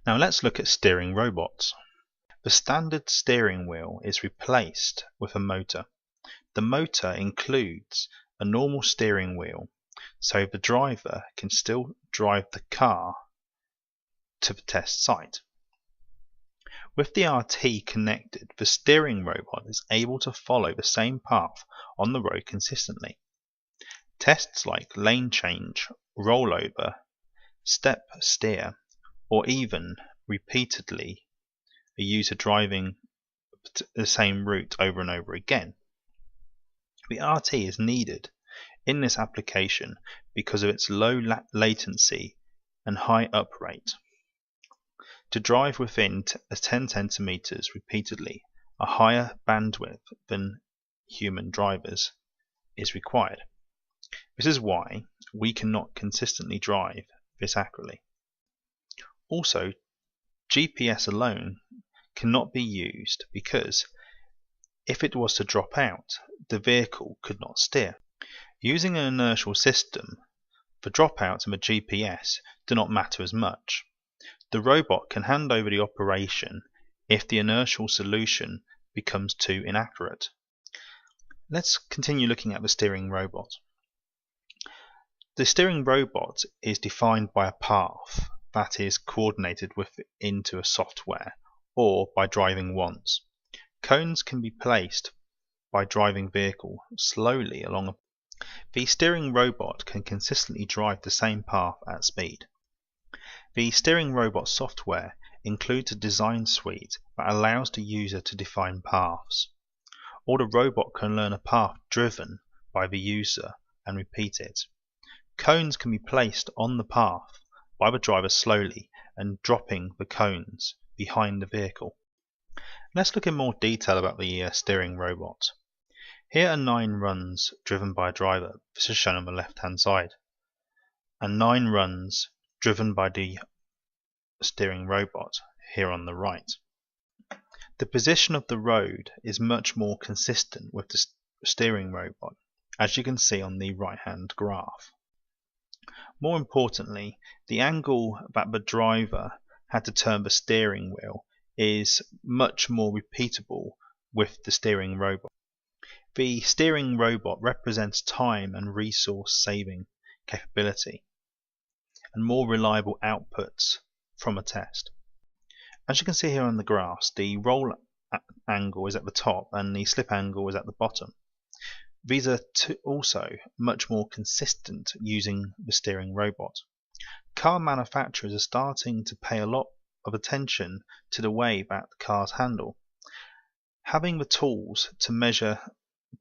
Now let's look at steering robots. The standard steering wheel is replaced with a motor. The motor includes a normal steering wheel, so the driver can still drive the car to the test site. With the RT connected, the steering robot is able to follow the same path on the road consistently. Tests like lane change, rollover, step steer, or even repeatedly a user driving the same route over and over again. The RT is needed in this application because of its low latency and high up rate. To drive within 10 centimeters repeatedly, a higher bandwidth than human drivers is required. This is why we cannot consistently drive this accurately. Also, GPS alone cannot be used because if it was to drop out, the vehicle could not steer. Using an inertial system, the dropouts in the GPS do not matter as much. The robot can hand over the operation if the inertial solution becomes too inaccurate. Let's continue looking at the steering robot. The steering robot is defined by a path that is coordinated into a software or by driving once. Cones can be placed by driving vehicle slowly along a. The steering robot can consistently drive the same path at speed. The steering robot software includes a design suite that allows the user to define paths, or the robot can learn a path driven by the user and repeat it. Cones can be placed on the path by the driver slowly and dropping the cones behind the vehicle. Let's look in more detail about the steering robot. Here are 9 runs driven by a driver. This is shown on the left hand side, and 9 runs driven by the steering robot here on the right. The position of the road is much more consistent with the steering robot, as you can see on the right hand graph. More importantly, the angle that the driver had to turn the steering wheel is much more repeatable with the steering robot. The steering robot represents time and resource saving capability and more reliable outputs from a test. As you can see here on the graphs, the roll angle is at the top and the slip angle is at the bottom. These are also much more consistent using the steering robot. Car manufacturers are starting to pay a lot of attention to the way that cars handle. Having the tools to measure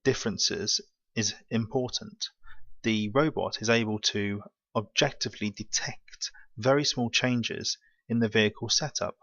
differences is important. The robot is able to objectively detect very small changes in the vehicle setup.